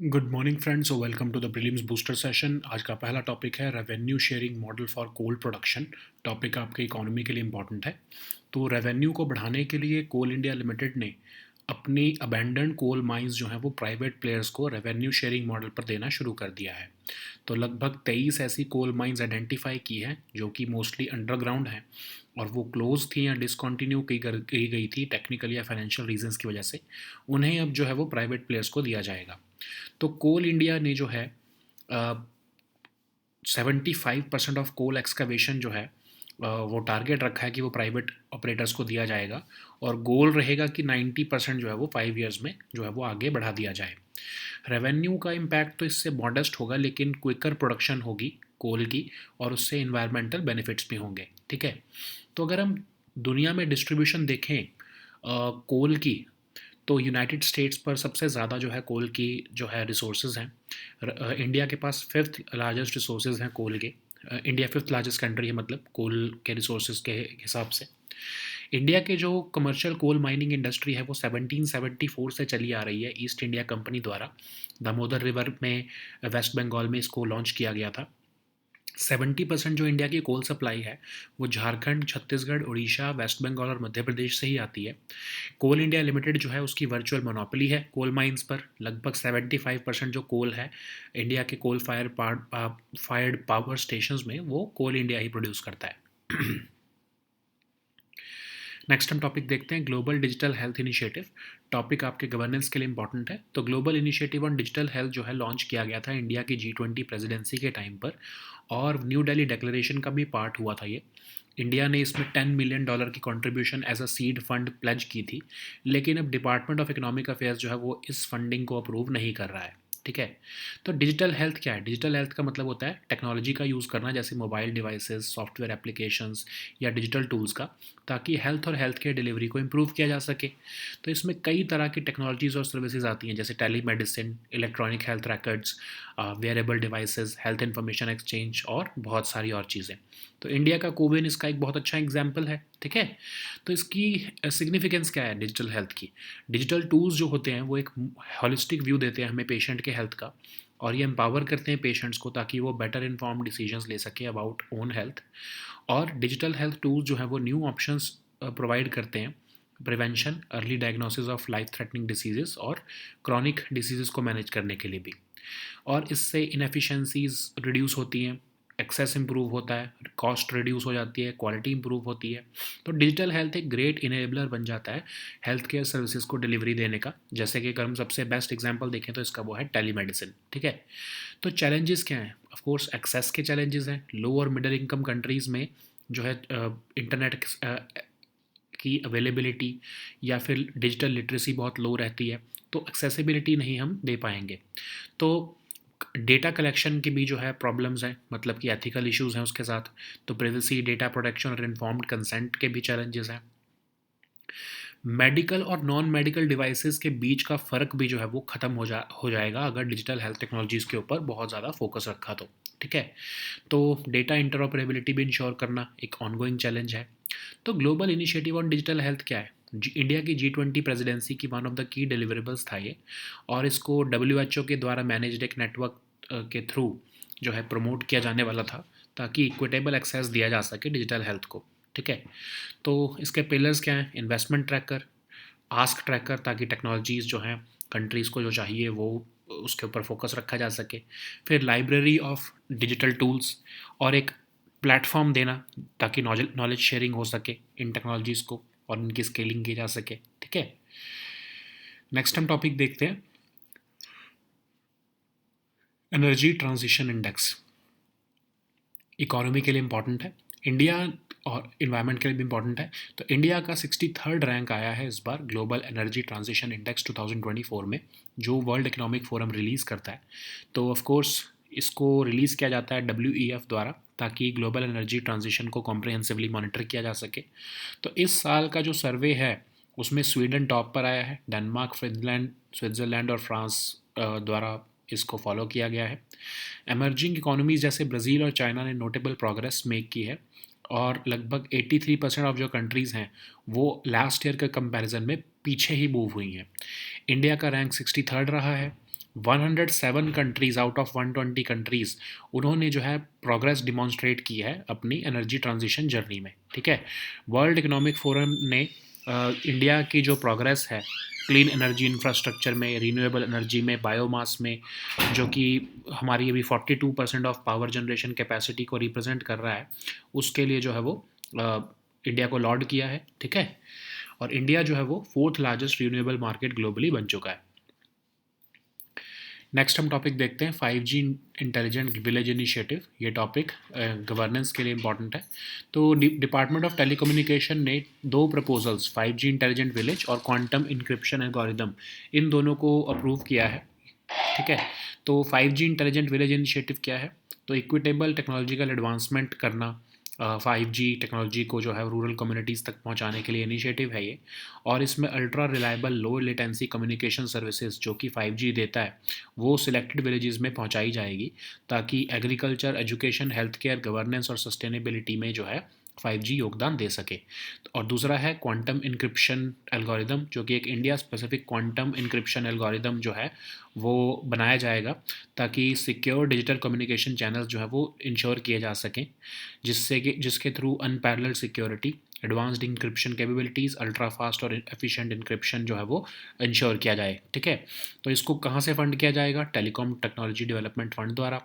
Good morning friends और welcome to the prelims booster session. आज का पहला टॉपिक है revenue sharing model for coal production. Topic आपके इकोनॉमी के लिए इंपॉर्टेंट है। तो रेवेन्यू को बढ़ाने के लिए कोल इंडिया लिमिटेड ने अपनी अबैंडन्ड कोल माइंस जो हैं वो प्राइवेट प्लेयर्स को रेवेन्यू शेयरिंग मॉडल पर देना शुरू कर दिया है। तो लगभग 23 ऐसी कोल माइंस आइडेंटिफाई की हैं जो कि मोस्टली अंडरग्राउंड हैं और वो क्लोज थी या डिसकंटिन्यू की गई थी टेक्निकल या फाइनेंशियल रीजंस की वजह से। उन्हें अब जो है वो प्राइवेट प्लेयर्स को दिया जाएगा। तो कोल इंडिया ने जो है 75% ऑफ कोल एक्सकवेशन जो है वो टारगेट रखा है कि वो प्राइवेट ऑपरेटर्स को दिया जाएगा और गोल रहेगा कि 90% जो है वो 5 ईयर्स में जो है वो आगे बढ़ा दिया जाए। रेवेन्यू का इम्पैक्ट तो इससे मॉडेस्ट होगा लेकिन क्विकर प्रोडक्शन होगी कोल की और उससे इन्वायरमेंटल बेनिफिट्स भी होंगे। ठीक है। तो अगर हम दुनिया में डिस्ट्रीब्यूशन देखें कोल की, तो यूनाइटेड स्टेट्स पर सबसे ज़्यादा जो है कोल की जो है रिसोर्सेज हैं। इंडिया के पास फिफ्थ लार्जेस्ट रिसोर्सेज हैं कोल के। इंडिया फिफ्थ लार्जेस्ट कंट्री है मतलब कोल के रिसोर्सेज के हिसाब से। इंडिया के जो कमर्शियल कोल माइनिंग इंडस्ट्री है वो 1774 से चली आ रही है ईस्ट इंडिया कंपनी द्वारा। दामोदर रिवर में वेस्ट बंगाल में इसको लॉन्च किया गया था। 70% जो इंडिया की कोल सप्लाई है वो झारखंड, छत्तीसगढ़, उड़ीसा, वेस्ट बंगाल और मध्य प्रदेश से ही आती है। कोल इंडिया लिमिटेड जो है उसकी वर्चुअल मोनोपोली है कोल माइंस पर। लगभग 75% जो कोल है इंडिया के कोल फायर्ड पावर स्टेशंस में वो कोल इंडिया ही प्रोड्यूस करता है। नेक्स्ट हम टॉपिक देखते हैं global digital health initiative. Topic आपके गवर्नेंस के लिए इंपॉर्टेंट है। तो global initiative on digital health जो है लॉन्च किया गया था इंडिया की G20 प्रेसिडेंसी के टाइम पर और न्यू दिल्ली डिक्लेरेशन का भी पार्ट हुआ था ये। इंडिया ने इसमें $10 मिलियन की contribution as a seed fund pledge की थी, लेकिन अब डिपार्टमेंट ऑफ इकोनॉमिक अफेयर्स जो है वो इस फंडिंग को अप्रूव नहीं कर रहा है। ठीक है। तो डिजिटल हेल्थ क्या है? डिजिटल हेल्थ का मतलब होता है टेक्नोलॉजी का यूज़ करना, जैसे मोबाइल डिवाइसेस, सॉफ्टवेयर एप्लीकेशंस या डिजिटल टूल्स का, ताकि हेल्थ और हेल्थ केयर डिलीवरी को इम्प्रूव किया जा सके। तो इसमें कई तरह की टेक्नोलॉजीज़ और सर्विसेज आती हैं जैसे telemedicine, electronic health records, wearable devices, health information exchange और बहुत सारी और चीज़ें। तो इंडिया का कोविन इसका एक बहुत अच्छा एग्जाम्पल है। ठीक है। तो इसकी सिग्निफिकेंस क्या है डिजिटल हेल्थ की? डिजिटल टूल्स जो होते हैं वो एक हॉलिस्टिक व्यू देते हैं हमें पेशेंट के हेल्थ का और ये एम्पावर करते हैं पेशेंट्स को ताकि वो बेटर इन्फॉर्म डिसीजंस ले सके अबाउट ओन हेल्थ। और डिजिटल हेल्थ टूल्स जो हैं वो न्यू ऑप्शंस प्रोवाइड करते हैं prevention, early diagnosis of life threatening diseases और क्रॉनिक डिसीजेस को मैनेज करने के लिए भी। और इससे इनएफिशिएंसीज रिड्यूस होती हैं, एक्सेस इंप्रूव होता है, कॉस्ट रिड्यूस हो जाती है, क्वालिटी इंप्रूव होती है। तो डिजिटल हेल्थ एक ग्रेट इनेबलर बन जाता है हेल्थ केयर सर्विसेज को डिलीवरी देने का। जैसे कि अगर हम सबसे बेस्ट एग्जांपल देखें तो इसका वो है टेलीमेडिसिन। ठीक है। तो चैलेंजेस क्या हैं? ऑफ कोर्स एक्सेस के चैलेंजेस हैं। लो और मिडिल इनकम कंट्रीज़ में जो है इंटरनेट की अवेलेबिलिटी या फिर डिजिटल लिटरेसी बहुत लो रहती है, तो एक्सेसिबिलिटी नहीं हम दे पाएंगे। तो डेटा कलेक्शन की भी जो है प्रॉब्लम्स हैं, मतलब कि एथिकल इश्यूज हैं उसके साथ। तो प्राइवेसी, डेटा प्रोटेक्शन और इन्फॉर्म्ड कंसेंट के भी चैलेंजेस हैं। मेडिकल और नॉन मेडिकल डिवाइसेस के बीच का फ़र्क भी जो है वो ख़त्म हो जाएगा अगर डिजिटल हेल्थ टेक्नोलॉजीज़ के ऊपर बहुत ज़्यादा फोकस रखा तो। ठीक है। तो डेटा इंटरऑपरेबिलिटी भी इंश्योर करना एक ऑनगोइंग चैलेंज है। तो global initiative on digital health क्या है? इंडिया की G20 प्रेसिडेंसी की one of the key deliverables था ये और इसको WHO के द्वारा मैनेज्ड एक नेटवर्क के थ्रू जो है प्रमोट किया जाने वाला था ताकि इक्विटेबल एक्सेस दिया जा सके डिजिटल हेल्थ को। ठीक है। तो इसके पिलर्स क्या हैं? इन्वेस्टमेंट ट्रैकर, आस्क ट्रैकर, ताकि टेक्नोलॉजीज़ जो हैं कंट्रीज़ को जो चाहिए वो उसके ऊपर फोकस रखा जा सके। फिर लाइब्रेरी ऑफ डिजिटल टूल्स और एक प्लेटफॉर्म देना ताकि नॉलेज शेयरिंग हो सके इन टेक्नोलॉजीज़ को और इनकी स्केलिंग की जा सके। ठीक है। नेक्स्ट हम टॉपिक देखते हैं एनर्जी ट्रांजिशन इंडेक्स। इकोनॉमी के लिए इम्पॉर्टेंट है, इंडिया और इन्वायरमेंट के लिए भी इम्पॉर्टेंट है। तो इंडिया का 63rd रैंक आया है इस बार ग्लोबल एनर्जी ट्रांजिशन इंडेक्स 2024 में, जो वर्ल्ड इकोनॉमिक फोरम रिलीज़ करता है। तो ऑफ कोर्स इसको रिलीज़ किया जाता है WEF द्वारा ताकि ग्लोबल एनर्जी ट्रांजिशन को कॉम्प्रिहेंसिवली मॉनिटर किया जा सके। तो इस साल का जो सर्वे है उसमें स्वीडन टॉप पर आया है, डेनमार्क, फिनलैंड, स्विट्ज़रलैंड और फ्रांस द्वारा इसको फॉलो किया गया है। एमर्जिंग इकोनॉमीज़ जैसे ब्राज़ील और चाइना ने नोटेबल प्रोग्रेस मेक की है और लगभग 83% ऑफ जो कंट्रीज़ हैं वो लास्ट ईयर के कंपैरिजन में पीछे ही मूव हुई हैं। इंडिया का रैंक 63rd रहा है 107 कंट्रीज़ आउट ऑफ 120 कंट्रीज़ उन्होंने जो है प्रोग्रेस डिमॉन्स्ट्रेट की है अपनी एनर्जी ट्रांजिशन जर्नी में, ठीक है। वर्ल्ड इकोनॉमिक फोरम ने इंडिया की जो प्रोग्रेस है क्लीन एनर्जी इंफ्रास्ट्रक्चर में, रिन्यूएबल एनर्जी में, बायोमास में, जो कि हमारी अभी 42% ऑफ पावर जनरेशन कैपेसिटी को रिप्रेजेंट कर रहा है, उसके लिए जो है वो इंडिया को लॉड किया है, ठीक है। और इंडिया जो है वो fourth largest renewable market globally बन चुका है। नेक्स्ट हम टॉपिक देखते हैं 5G इंटेलिजेंट विलेज इनिशिएटिव। ये टॉपिक गवर्नेंस के लिए इंपॉर्टेंट है। तो डिपार्टमेंट ऑफ टेलीकम्युनिकेशन ने दो प्रपोजल्स 5G इंटेलिजेंट विलेज और क्वांटम इंक्रिप्शन एल्गोरिदम, इन दोनों को अप्रूव किया है, ठीक है। तो 5G इंटेलिजेंट विलेज इनिशिएटिव क्या है? तो इक्विटेबल टेक्नोलॉजिकल एडवांसमेंट करना, 5G टेक्नोलॉजी को जो है रूरल कम्युनिटीज़ तक पहुंचाने के लिए इनिशिएटिव है ये। और इसमें ultra reliable low latency communication services जो कि 5G देता है, वो सिलेक्टेड विलेजेस में पहुंचाई जाएगी, ताकि agriculture, education, health care, governance और सस्टेनेबिलिटी में जो है 5G योगदान दे सके। और दूसरा है क्वांटम इंक्रिप्शन एल्गोरिदम, जो कि एक India specific quantum encryption algorithm जो है वो बनाया जाएगा, ताकि सिक्योर डिजिटल कम्युनिकेशन चैनल्स जो है वो इंश्योर किए जा सकें, जिसके through unparalleled security, advanced encryption capabilities, ultra fast और एफिशिएंट इंक्रिप्शन जो है वो इंश्योर किया जाए, ठीक है। तो इसको कहाँ से फंड किया जाएगा? टेलीकॉम टेक्नोलॉजी डेवलपमेंट फंड द्वारा।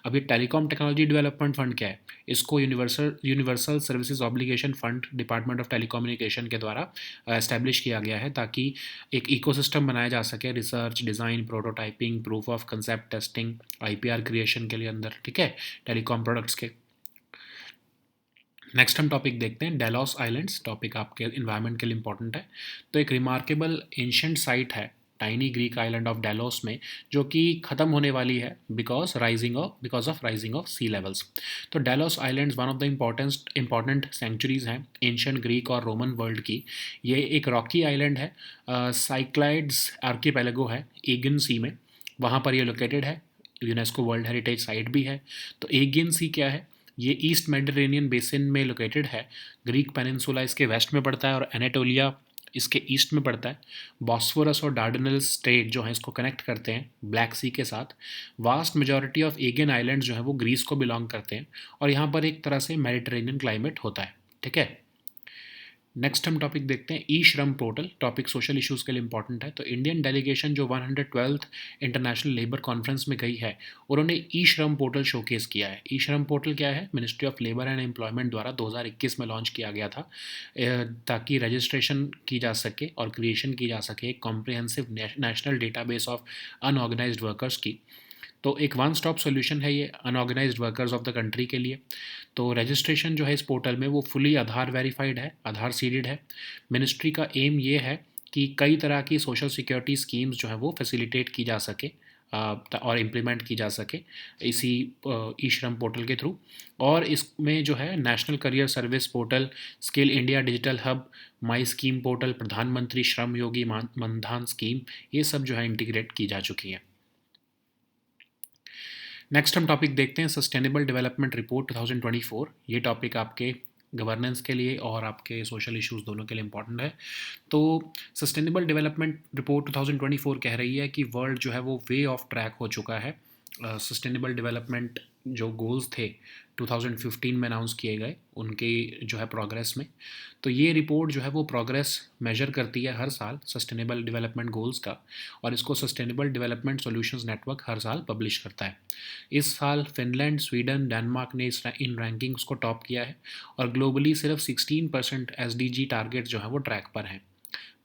अभी टेलीकॉम टेक्नोलॉजी डेवलपमेंट फंड क्या है? इसको universal services obligation fund department of telecommunication के द्वारा एस्टैब्लिश किया गया है, ताकि एक इकोसिस्टम बनाया जा सके research, design, prototyping, proof of concept testing, IPR creation के लिए अंदर, ठीक है, टेलीकॉम प्रोडक्ट्स के। नेक्स्ट हम टॉपिक देखते हैं डेलॉस आइलैंड्स। टॉपिक आपके इन्वायरमेंट के लिए इंपॉर्टेंट है। तो एक रिमार्केबल एंशंट साइट है tiny Greek island of Delos में, जो कि ख़त्म होने वाली है because of rising of sea levels. तो Delos islands one of the important centuries हैं एंशंट ग्रीक और रोमन वर्ल्ड की। ये एक रॉकी आइलैंड है, साइक्लाइड्स आर्कीपेलागो है एगियन सी में, वहाँ पर ये लोकेटेड है। यूनेस्को वर्ल्ड हेरिटेज साइट भी है। तो एगियन सी क्या है? ये ईस्ट मेडिटेरेनियन बेसिन में लोकेटेड है। ग्रीक पेनिनसुला इसके वेस्ट में पड़ता है और एनाटोलिया इसके ईस्ट में पड़ता है। बॉस्फोरस और डार्डनल स्ट्रेट जो है इसको कनेक्ट करते हैं ब्लैक सी के साथ। Vast majority of Aegon islands जो है वो ग्रीस को बिलोंग करते हैं, और यहाँ पर एक तरह से मेडिटेरेनियन क्लाइमेट होता है, ठीक है। नेक्स्ट हम टॉपिक देखते हैं ई श्रम पोर्टल। टॉपिक सोशल इश्यूज़ के लिए इंपॉर्टेंट है। तो इंडियन डेलीगेशन जो 112th इंटरनेशनल लेबर कॉन्फ्रेंस में गई है, उन्होंने ई श्रम पोर्टल शोकेस किया है। ई श्रम पोर्टल क्या है? Ministry of labour and employment द्वारा 2021 में लॉन्च किया गया था, ताकि रजिस्ट्रेशन की जा सके और क्रिएशन की जा सके एक comprehensive national database of unorganised workers की। तो एक वन स्टॉप सॉल्यूशन है ये unorganised workers of the country के लिए। तो रजिस्ट्रेशन जो है इस पोर्टल में वो फुली आधार वेरीफाइड है, आधार सीडेड है। मिनिस्ट्री का एम ये है कि कई तरह की सोशल सिक्योरिटी स्कीम्स जो है वो फैसिलिटेट की जा सके और इम्प्लीमेंट की जा सके इसी ई श्रम पोर्टल के थ्रू। और इसमें जो है national career service portal, skill India digital hub, my scheme portal, Pradhan Mantri Shram Yogi मनधान scheme, ये सब जो है इंटीग्रेट की जा चुकी हैं। नेक्स्ट हम टॉपिक देखते हैं सस्टेनेबल डेवलपमेंट रिपोर्ट 2024। ये टॉपिक आपके गवर्नेंस के लिए और आपके सोशल इश्यूज़ दोनों के लिए इंपॉर्टेंट है। तो सस्टेनेबल डेवलपमेंट रिपोर्ट 2024 कह रही है कि वर्ल्ड जो है वो वे ऑफ ट्रैक हो चुका है। सस्टेनेबल डेवलपमेंट जो गोल्स थे 2015 में अनाउंस किए गए, उनके जो है प्रोग्रेस में। तो ये रिपोर्ट जो है वो प्रोग्रेस मेजर करती है हर साल सस्टेनेबल डेवलपमेंट गोल्स का, और इसको सस्टेनेबल डेवलपमेंट सॉल्यूशंस नेटवर्क हर साल पब्लिश करता है। इस साल फिनलैंड, स्वीडन, डेनमार्क ने इन रैंकिंग्स को टॉप किया है, और ग्लोबली सिर्फ 16% एसडीजी टारगेट जो है वो ट्रैक पर हैं।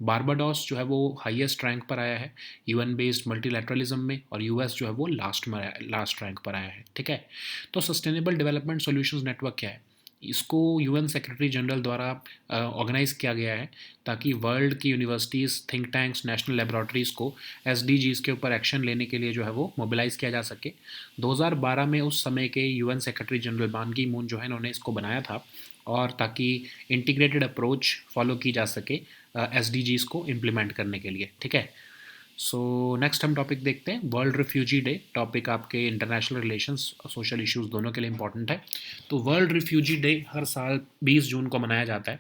बारबाडोस जो है वो हाईएस्ट रैंक पर आया है यूएन बेस्ड मल्टीलैटरलिज्म में, और यूएस जो है वो लास्ट रैंक पर आया है, ठीक है। तो सस्टेनेबल डेवलपमेंट सॉल्यूशंस नेटवर्क क्या है? इसको यूएन सेक्रेटरी जनरल द्वारा ऑर्गेनाइज किया गया है, ताकि वर्ल्ड की universities, think tanks, national laboratories को एसडीजीज़ के ऊपर एक्शन लेने के लिए जो है वो मोबिलाइज़ किया जा सके। 2012 में उस समय के यूएन सेक्रेटरी जनरल बान की मून जो है इन्होंने इसको बनाया था, और ताकि इंटीग्रेटेड अप्रोच फॉलो की जा सके एसडीजीज़ को इम्प्लीमेंट करने के लिए, ठीक है। सो नेक्स्ट हम टॉपिक देखते हैं वर्ल्ड रिफ्यूजी डे। टॉपिक आपके इंटरनेशनल रिलेशंस, सोशल इश्यूज़ दोनों के लिए इंपॉर्टेंट है। तो वर्ल्ड रिफ्यूजी डे हर साल 20 जून को मनाया जाता है।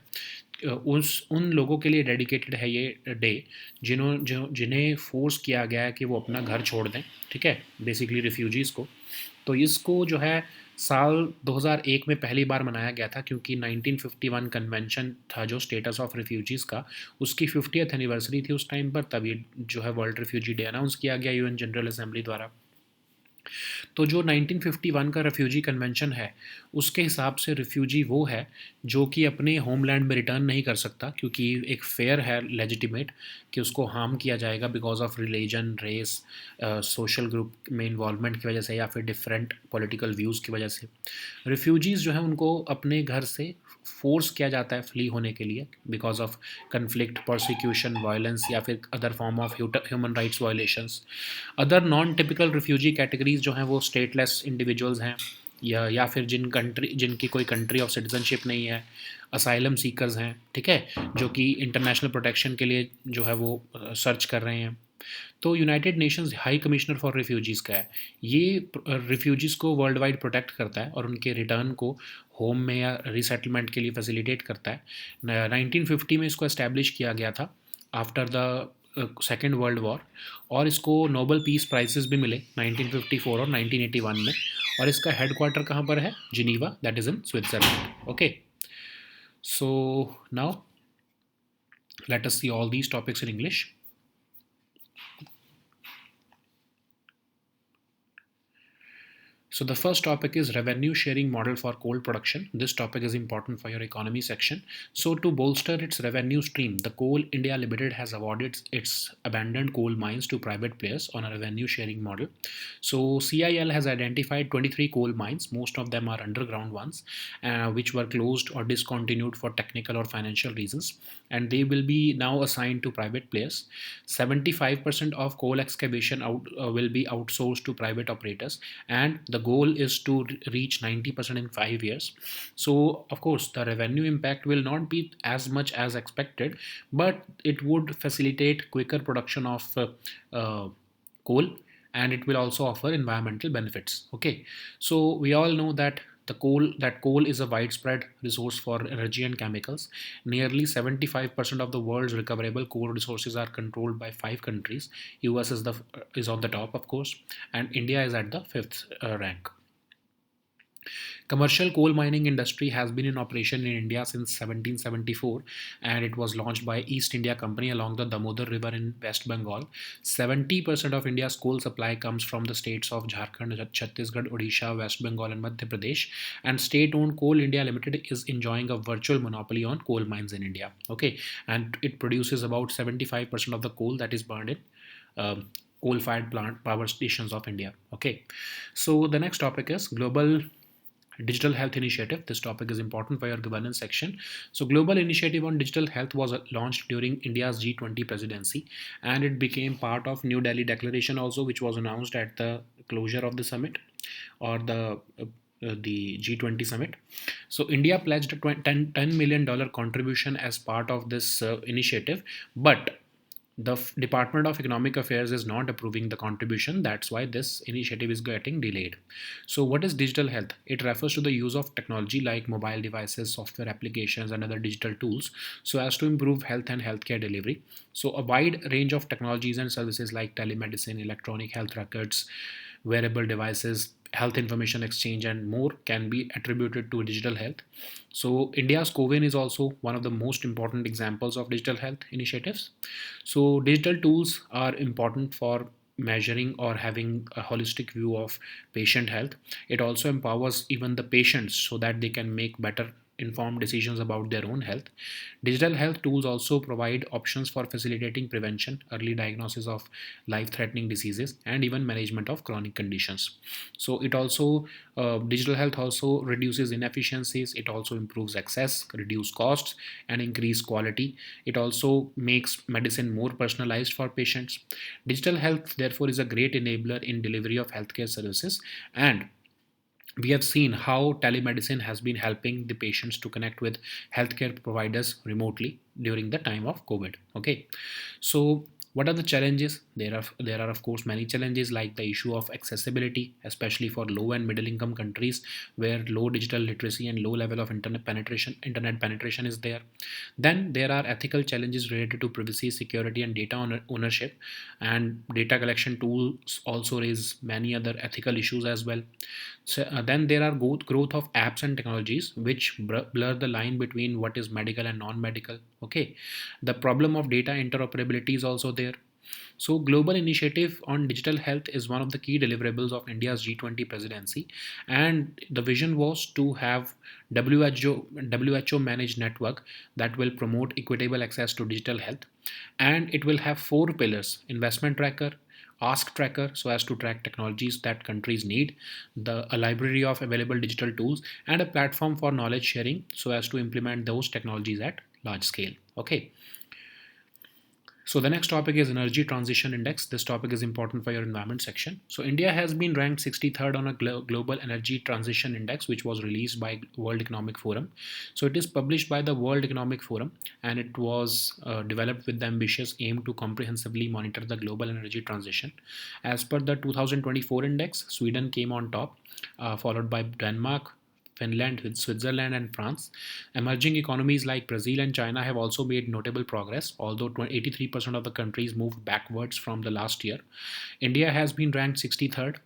उस उन लोगों के लिए डेडिकेटेड है ये डे जिन्हें फोर्स किया गया है कि वो अपना घर छोड़ दें, ठीक है, बेसिकली रिफ्यूजीज़ को। तो इसको जो है साल 2001 में पहली बार मनाया गया था, क्योंकि 1951 कन्वेंशन था जो स्टेटस ऑफ रिफ्यूजीज़ का, उसकी 50th एनिवर्सरी थी उस टाइम पर, तभी जो है वर्ल्ड रिफ्यूजी डे अनाउंस किया गया यूएन जनरल असेंबली द्वारा। तो जो 1951 का रेफ्यूजी कन्वेंशन है, उसके हिसाब से रेफ्यूजी वो है जो कि अपने होमलैंड में रिटर्न नहीं कर सकता, क्योंकि एक फेयर है लेजिटिमेट कि उसको हार्म किया जाएगा because of religion, race, social group में इन्वॉल्वमेंट की वजह से या फिर डिफरेंट पॉलिटिकल व्यूज़ की वजह से। रिफ्यूजीज़ जो है उनको अपने घर से फोर्स किया जाता है फ्ली होने के लिए because of conflict, prosecution, violence या फिर other form of human rights violations. Other non typical refugee categories जो हैं वो स्टेटलेस इंडिविजुअल्स हैं, या फिर जिनकी कोई कंट्री ऑफ सिटीजनशिप नहीं है, असाइलम सीकर्स हैं, ठीक है, जो कि इंटरनेशनल प्रोटेक्शन के लिए जो है वो सर्च कर रहे हैं। तो United Nations high commissioner for refugees का है, ये रिफ्यूजीज़ को वर्ल्ड वाइड प्रोटेक्ट करता है और उनके रिटर्न को होम में या रिसेटलमेंट के लिए फैसिलिटेट करता है। 1950 में इसको एस्टैब्लिश किया गया था after the second world war, और इसको नोबल पीस प्राइजेस भी मिले 1954 और 1981 में। और इसका हेड क्वार्टर कहाँ पर है? Geneva, that is in Switzerland. Okay, so now let us see all these topics in English. So the first topic is revenue sharing model for coal production. This topic is important for your economy section. So to bolster its revenue stream, the Coal India Limited has awarded its abandoned coal mines to private players on a revenue sharing model. So CIL has identified 23 coal mines, most of them are underground ones, which were closed or discontinued for technical or financial reasons, and they will be now assigned to private players. 75% of coal excavation will be outsourced to private operators, and the goal is to reach 90% in 5 years. So of course the revenue impact will not be as much as expected, but it would facilitate quicker production of coal, and it will also offer environmental benefits. Okay, so we all know that coal is a widespread resource for energy and chemicals. Nearly 75% of the world's recoverable coal resources are controlled by 5 countries. US is on the top, of course, and India is at the fifth rank. Commercial coal mining industry has been in operation in India since 1774, and it was launched by East India Company along the Damodar River in West Bengal. 70% of India's coal supply comes from the states of Jharkhand, Chhattisgarh, Odisha, West Bengal, and Madhya Pradesh. And state-owned Coal India Limited is enjoying a virtual monopoly on coal mines in India. Okay, and it produces about 75% of the coal that is burned in coal-fired plant power stations of India. Okay, so the next topic is global digital health initiative. This topic is important for your governance section. So global initiative on digital health was launched during India's G20 presidency, and it became part of New Delhi declaration also, which was announced at the closure of the summit, or the G20 summit. So India pledged a $10 million contribution as part of this initiative, but the Department of Economic Affairs is not approving the contribution. That's why this initiative is getting delayed. So what is digital health? It refers to the use of technology like mobile devices, software applications, and other digital tools so as to improve health and healthcare delivery. So a wide range of technologies and services like telemedicine, electronic health records, wearable devices, health information exchange, and more can be attributed to digital health. So India's COVIN is also one of the most important examples of digital health initiatives. So digital tools are important for measuring or having a holistic view of patient health. It also empowers even the patients so that they can make better informed decisions about their own health. Digital health tools also provide options for facilitating prevention, early diagnosis of life threatening diseases, and even management of chronic conditions. So it also digital health also reduces inefficiencies. It also improves access, reduce costs, and increase quality. It also makes medicine more personalized for patients. Digital health therefore is a great enabler in delivery of healthcare services, and we have seen how telemedicine has been helping the patients to connect with healthcare providers remotely during the time of COVID. Okay, so what are the challenges There are of course many challenges like the issue of accessibility, especially for low and middle income countries where low digital literacy and low level of internet penetration is there. Then there are ethical challenges related to privacy, security, and data ownership, and data collection tools also raise many other ethical issues as well. Then there are growth of apps and technologies which blur the line between what is medical and non-medical. Okay, the problem of data interoperability is also there. So, global initiative on digital health is one of the key deliverables of India's G20 presidency, and the vision was to have WHO managed network that will promote equitable access to digital health, and it will have four pillars: investment tracker, ask tracker so as to track technologies that countries need, a library of available digital tools, and a platform for knowledge sharing so as to implement those technologies at large scale. Okay, so the next topic is Energy Transition Index. This topic is important for your environment section. So India has been ranked 63rd on a global energy transition index, which was released by World Economic Forum. So it is published by the World Economic Forum, and it was developed with the ambitious aim to comprehensively monitor the global energy transition. As per the 2024 index, Sweden came on top, followed by Denmark, Finland, Switzerland, and France. Emerging economies like Brazil and China have also made notable progress, although 83% of the countries moved backwards from the last year. India has been ranked 63rd,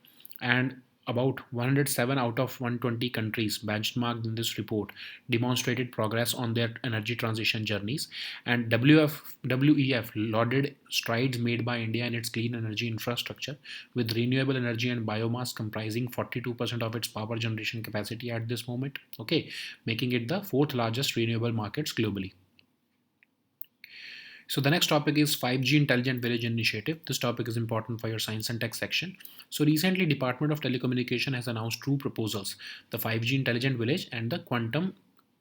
and about 107 out of 120 countries benchmarked in this report demonstrated progress on their energy transition journeys. And WEF lauded strides made by India in its clean energy infrastructure, with renewable energy and biomass comprising 42% of its power generation capacity at this moment, okay, making it the fourth largest renewable markets globally. So the next topic is 5G Intelligent Village Initiative. This topic is important for your science and tech section. So recently, Department of Telecommunication has announced two proposals: the 5G Intelligent Village and the Quantum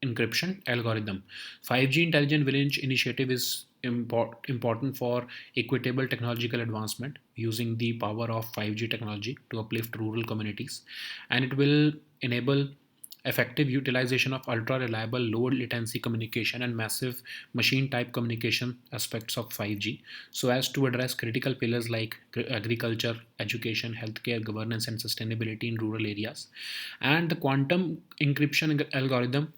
Encryption Algorithm. 5G Intelligent Village Initiative is important for equitable technological advancement using the power of 5G technology to uplift rural communities, and it will enable effective utilization of ultra reliable low latency communication and massive machine type communication aspects of 5G so as to address critical pillars like agriculture, education, healthcare, governance, and sustainability in rural areas. And the quantum encryption algorithm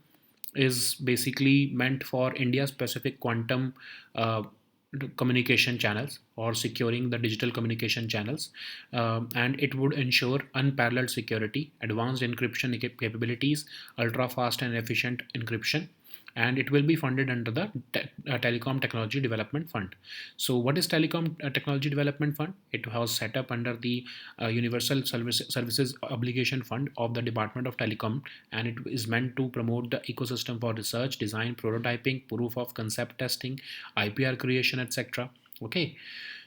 is basically meant for India specific quantum uh, communication channels or securing the digital communication channels, and it would ensure unparalleled security, advanced encryption capabilities, ultra fast and efficient encryption, and it will be funded under the Telecom Technology Development Fund. So, what is Telecom Technology Development Fund? It was set up under the Universal Services Obligation Fund of the Department of Telecom, and it is meant to promote the ecosystem for research, design, prototyping, proof of concept testing, IPR creation, etc. Okay.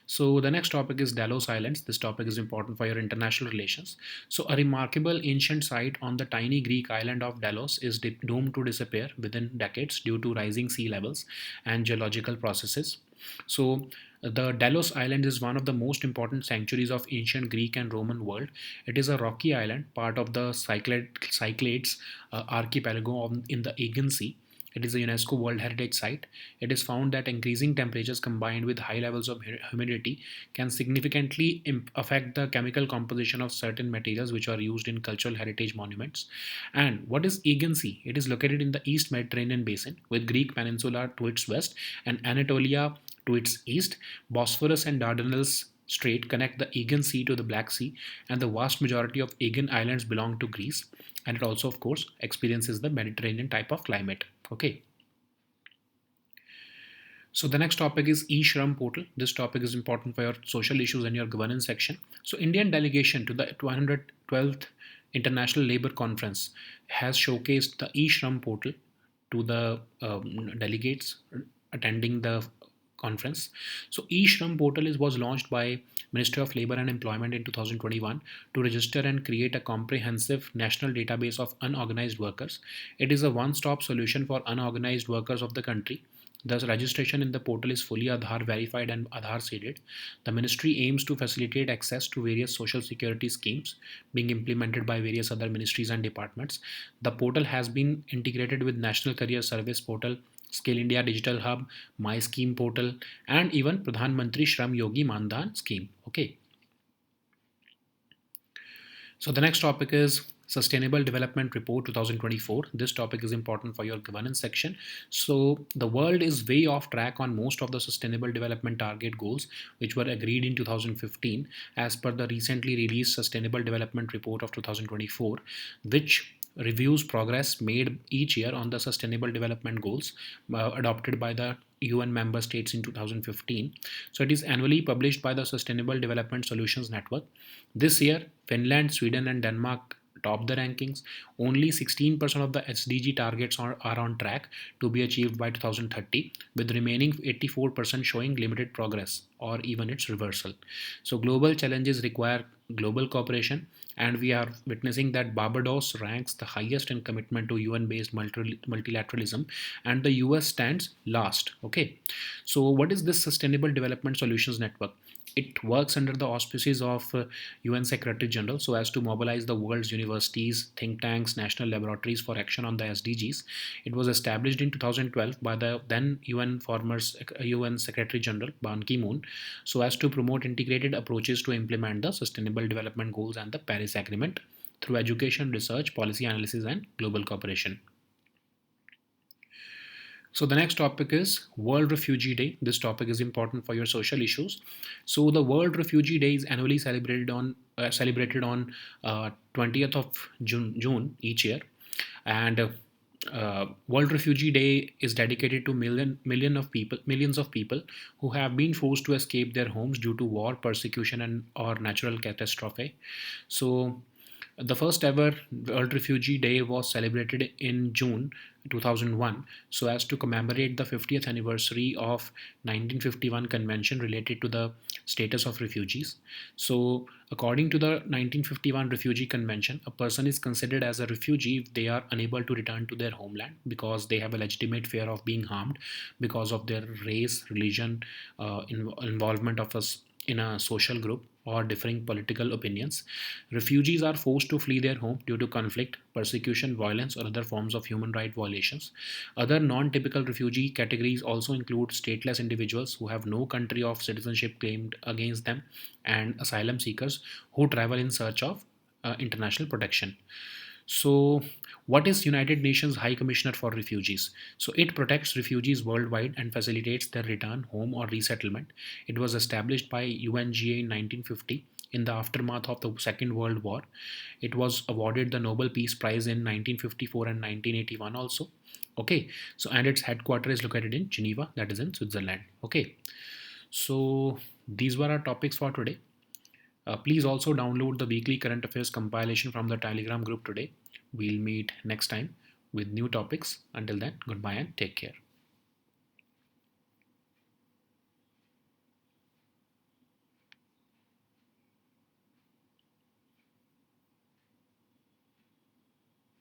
So the next topic is Delos Islands. This topic is important for your international relations. So a remarkable ancient site on the tiny Greek island of Delos is doomed to disappear within decades due to rising sea levels and geological processes. So the Delos Island is one of the most important sanctuaries of ancient Greek and Roman world. It is a rocky island, part of the Cyclades archipelago in the Aegean Sea. It is a UNESCO World Heritage Site. It is found that increasing temperatures combined with high levels of humidity can significantly affect the chemical composition of certain materials which are used in cultural heritage monuments. And what is Aegean Sea? It is located in the East Mediterranean basin with Greek Peninsula to its west and Anatolia to its east. Bosphorus and Dardanelles Strait connect the Aegean Sea to the Black Sea, and the vast majority of Aegean islands belong to Greece. And it also, of course, experiences the Mediterranean type of climate. Okay. So the next topic is eShram portal. This topic is important for your social issues and your governance section. So Indian delegation to the 112th International Labour Conference has showcased the eShram portal to the delegates attending the conference. So eShram portal was launched by Ministry of Labour and Employment in 2021 to register and create a comprehensive national database of unorganized workers. It is a one-stop solution for unorganized workers of the country. Thus, registration in the portal is fully Aadhaar verified and Aadhaar seeded. The ministry aims to facilitate access to various social security schemes being implemented by various other ministries and departments. The portal has been integrated with National Career Service portal Skill India Digital Hub, My Scheme Portal, and even Pradhan Mantri Shram Yogi Mandan scheme. Okay. So the next topic is Sustainable Development Report 2024. This topic is important for your governance section. So the world is way off track on most of the Sustainable Development Target goals, which were agreed in 2015 as per the recently released Sustainable Development Report of 2024, which reviews progress made each year on the Sustainable Development Goals adopted by the UN member states in 2015. So it is annually published by the Sustainable Development Solutions Network. This year, Finland, Sweden, and Denmark top the rankings. Only 16% of the SDG targets are on track to be achieved by 2030, with remaining 84% showing limited progress or even its reversal. So, global challenges require global cooperation, and we are witnessing that Barbados ranks the highest in commitment to UN based multilateralism, and the US stands last. Okay, so what is this Sustainable Development Solutions Network? It works under the auspices of UN Secretary General so as to mobilize the world's universities, think tanks, national laboratories for action on the SDGs. It was established in 2012 by the then UN Secretary General Ban Ki-moon so as to promote integrated approaches to implement the Sustainable Development Goals and the Paris Agreement through education, research, policy analysis, and global cooperation. So the next topic is World Refugee Day. This topic is important for your social issues. So the World Refugee Day is annually celebrated on 20th of June each year, and World Refugee Day is dedicated to millions of people who have been forced to escape their homes due to war, persecution, and or natural catastrophe. So the first ever World Refugee Day was celebrated in June 2001 so as to commemorate the 50th anniversary of 1951 convention related to the status of refugees. So according to the 1951 Refugee Convention, a person is considered as a refugee if they are unable to return to their homeland because they have a legitimate fear of being harmed because of their race, religion, involvement of us in a social group or differing political opinions. Refugees are forced to flee their home due to conflict, persecution, violence, or other forms of human rights violations. Other non typical refugee categories also include stateless individuals who have no country of citizenship claimed against them, and asylum seekers who travel in search of international protection. So, what is United Nations High Commissioner for Refugees? So, it protects refugees worldwide and facilitates their return home or resettlement. It was established by UNGA in 1950 in the aftermath of the Second World War. It was awarded the Nobel Peace Prize in 1954 and 1981 also. Okay, so and its headquarters is located in Geneva, that is in Switzerland. Okay, so these were our topics for today. Please also download the weekly current affairs compilation from the Telegram group today. We'll meet next time with new topics. Until then, goodbye and take care.